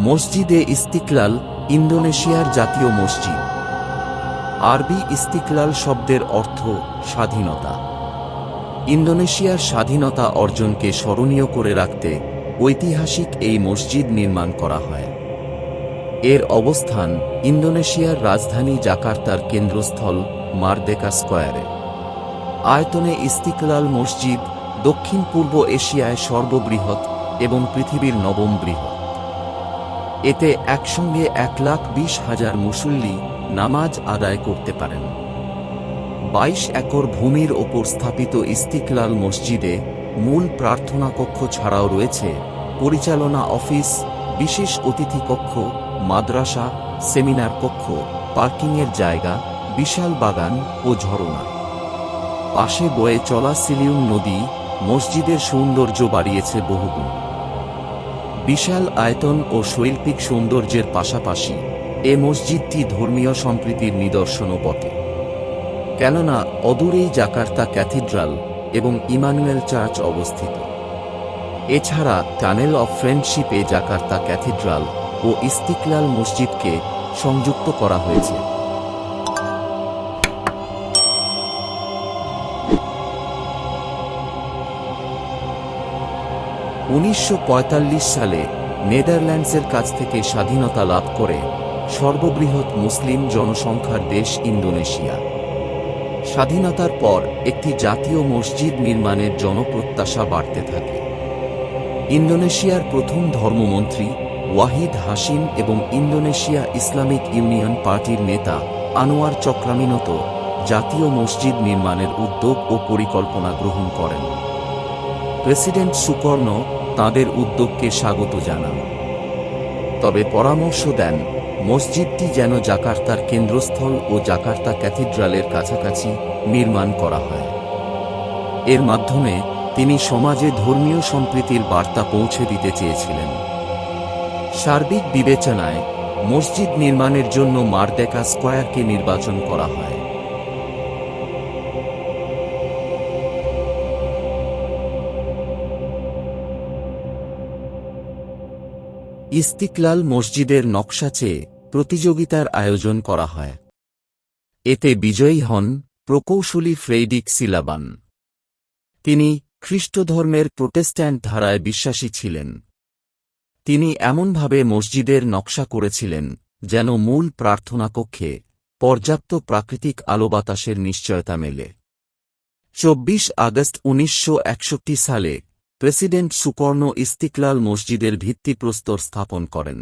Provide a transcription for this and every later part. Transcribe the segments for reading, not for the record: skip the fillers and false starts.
মসজিদে ইস্তিকলাল ইন্দোনেশিয়ার জাতীয় মসজিদ। আরবি ইস্তিকলাল শব্দের অর্থ স্বাধীনতা। ইন্দোনেশিয়ার স্বাধীনতা অর্জনকে স্মরণীয় করে রাখতে ঐতিহাসিক এই মসজিদ নির্মাণ করা হয়। এর অবস্থান ইন্দোনেশিয়ার রাজধানী জাকার্তার কেন্দ্রস্থল মারদেকা স্কয়ারে। আয়তনে ইস্তিকলাল মসজিদ দক্ষিণ পূর্ব এশিয়ায় সর্ববৃহৎ এবং পৃথিবীর নবম বৃহৎ। এতে একসঙ্গে 1,20,000 মুসল্লি নামাজ আদায় করতে পারেন। 22 একর ভূমির ওপর স্থাপিত ইস্তিকলাল মসজিদে মূল প্রার্থনা কক্ষ ছাড়াও রয়েছে পরিচালনা অফিস, বিশেষ অতিথি কক্ষ, মাদ্রাসা, সেমিনার কক্ষ, পার্কিংয়ের জায়গা, বিশাল বাগান ও ঝরনা। পাশে বয়ে চলা সিলিউম নদী মসজিদের সৌন্দর্য বাড়িয়েছে বহুগুণ। বিশাল আয়তন ও শৈল্পিক সৌন্দর্যের পাশাপাশি এ মসজিদটি ধর্মীয় সম্প্রীতির নিদর্শনও বটে। কেননা অদূরেই জাকার্তা ক্যাথিড্রাল এবং ইমানুয়েল চার্চ অবস্থিত। এছাড়া টানেল অফ ফ্রেন্ডশিপে জাকার্তা ক্যাথিড্রাল ও ইস্তিকলাল মসজিদকে সংযুক্ত করা হয়েছে। (1945) সালে নেদারল্যান্ডসের কাছ থেকে স্বাধীনতা লাভ করে সর্ববৃহৎ মুসলিম জনসংখ্যার দেশ ইন্দোনেশিয়া। স্বাধীনতার পর একটি জাতীয় মসজিদ নির্মাণের জনপ্রত্যাশা বাড়তে থাকে। ইন্দোনেশিয়ার প্রথম ধর্মমন্ত্রী ওয়াহিদ হাশিম এবং ইন্দোনেশিয়া ইসলামিক ইউনিয়ন পার্টির নেতা আনোয়ার চক্রামিনত জাতীয় মসজিদ নির্মাণের উদ্যোগ ও পরিকল্পনা গ্রহণ করেন। প্রেসিডেন্ট সুকর্ণ তাঁদের উদ্যোগকে স্বাগত জানান, তবে পরামর্শ দেন মসজিদটি যেন জাকার্তার কেন্দ্রস্থল ও জাকার্তা ক্যাথিড্রালের কাছাকাছি নির্মাণ করা হয়। এর মাধ্যমে তিনি সমাজে ধর্মীয় সম্প্রীতির বার্তা পৌঁছে দিতে চেয়েছিলেন। সার্বিক বিবেচনায় মসজিদ নির্মাণের জন্য মারদেকা স্কয়ারকে নির্বাচন করা হয়। ইস্তিকলাল মসজিদের নকশা চেয়ে প্রতিযোগিতার আয়োজন করা হয়। এতে বিজয়ী হন প্রকৌশলী ফ্রেডরিক সিলাবান। তিনি খ্রিস্টধর্মের প্রোটেস্ট্যান্ট ধারায় বিশ্বাসী ছিলেন। তিনি এমনভাবে মসজিদের নকশা করেছিলেন যেন মূল প্রার্থনা কক্ষে পর্যাপ্ত প্রাকৃতিক আলো বাতাসের নিশ্চয়তা মেলে। 24 আগস্ট 1961 সালে প্রেসিডেন্ট সুকর্ণ ইস্তিকলাল মসজিদের ভিত্তিপ্রস্তর স্থাপন করেন।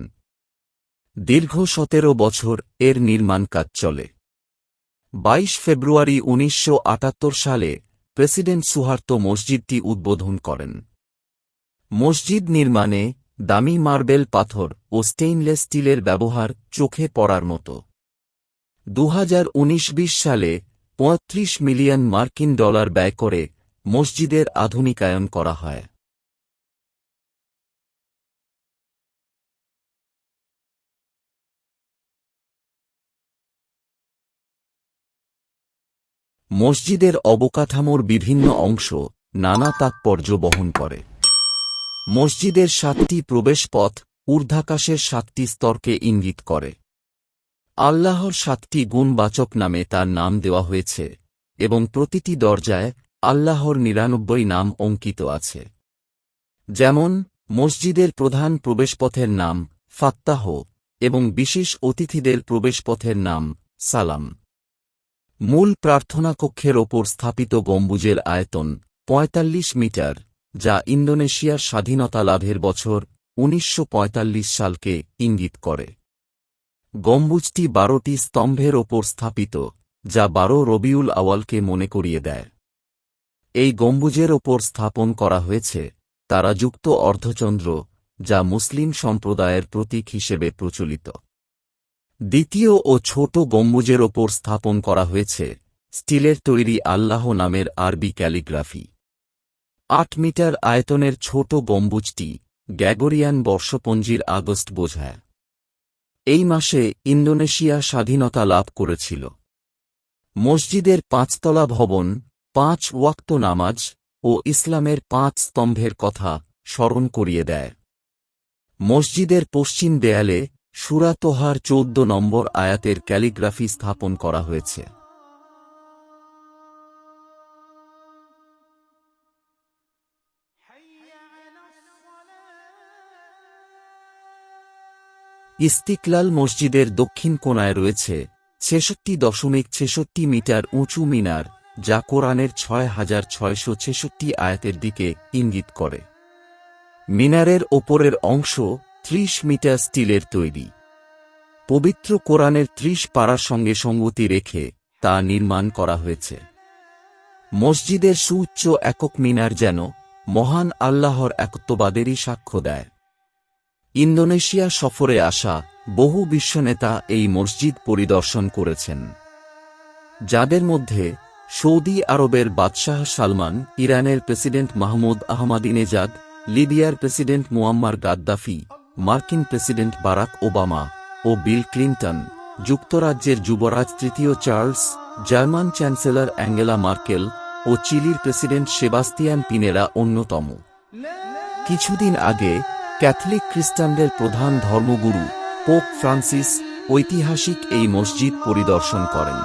দীর্ঘ 17 বছর এর নির্মাণ কাজ চলে। 22 ফেব্রুয়ারি 1978 সালে প্রেসিডেন্ট সুহার্তো মসজিদটি উদ্বোধন করেন। মসজিদ নির্মাণে দামি মার্বেল পাথর ও স্টেইনলেস স্টিলের ব্যবহার চোখে পড়ার মতো। 2019-20 সালে $35 মিলিয়ন ব্যয় করে মসজিদের আধুনিকায়ন করা হয়। মসজিদের অবকাঠামোর বিভিন্ন অংশ নানা তাৎপর্য বহন করে। মসজিদের 7টি প্রবেশপথ ঊর্ধ্বাকাশের 7টি স্তরকে ইঙ্গিত করে। আল্লাহর 7টি গুণবাচক নামে তার নাম দেওয়া হয়েছে এবং প্রতিটি দরজায় আল্লাহর 99 নাম অঙ্কিত আছে। যেমন মসজিদের প্রধান প্রবেশপথের নাম ফাত্তাহ এবং বিশেষ অতিথিদের প্রবেশপথের নাম সালাম। মূল প্রার্থনা কক্ষের ওপর স্থাপিত গম্বুজের আয়তন 45 মিটার, যা ইন্দোনেশিয়ার স্বাধীনতা লাভের বছর 1945 সালকে ইঙ্গিত করে। গম্বুজটি 12টি স্তম্ভের ওপর স্থাপিত, যা 12 রবিউল আওয়ালকে মনে করিয়ে দেয়। এই গম্বুজের ওপর স্থাপন করা হয়েছে তারাযুক্ত অর্ধচন্দ্র, যা মুসলিম সম্প্রদায়ের প্রতীক হিসেবে প্রচলিত। দ্বিতীয় ও ছোট গম্বুজের ওপর স্থাপন করা হয়েছে স্টিলের তৈরি আল্লাহ নামের আরবি ক্যালিগ্রাফি। 8 মিটার আয়তনের ছোট গম্বুজটি গ্রেগরিয়ান বর্ষপঞ্জির আগস্ট বোঝায়। এই মাসে ইন্দোনেশিয়া স্বাধীনতা লাভ করেছিল। মসজিদের 5তলা ভবন 5 ওয়াক্ত নামাজ ও ইসলামের 5 স্তম্ভের কথা স্মরণ করিয়ে দেয়। মসজিদের পশ্চিম দেয়ালে সূরা তোহার ১৪ নম্বর আয়াতের ক্যালিগ্রাফি স্থাপন করা হয়েছে। ইস্তিকলাল মসজিদের দক্ষিণ কোণায় রয়েছে ৬৬.৬৬ মিটার উঁচু মিনার, যা কোরআনের ৬,৬৬৬ আয়াতের দিকে ইঙ্গিত করে। মিনারের ওপরের অংশ ৩০ মিটার স্টিলের তৈরি। পবিত্র কোরআনের ৩০ পারার সঙ্গে সঙ্গতি রেখে তা নির্মাণ করা হয়েছে। মসজিদের সুউচ্চ একক মিনার যেন মহান আল্লাহর একত্ববাদেরই সাক্ষ্য দেয়। ইন্দোনেশিয়া সফরে আসা বহু বিশ্বনেতা এই মসজিদ পরিদর্শন করেছেন, যাদের মধ্যে সৌদি আরবের বাদশাহ সালমান, ইরানের প্রেসিডেন্ট মাহমুদ আহমাদিনেজাদ, লিবিয়ার প্রেসিডেন্ট মুয়াম্মার গাদ্দাফি, মার্কিন প্রেসিডেন্ট বারাক ওবামা ও বিল ক্লিন্টন, যুক্তরাজ্যের যুবরাজ তৃতীয় Charles, German chancellor Angela Merkel ও চিলির প্রেসিডেন্ট সেবাস্তিয়ান পিনেরা অন্যতম। কিছুদিন আগে ক্যাথলিক খ্রিস্টানদের প্রধান ধর্মগুরু পোপ ফ্রান্সিস ঐতিহাসিক এই মসজিদ পরিদর্শন করেন।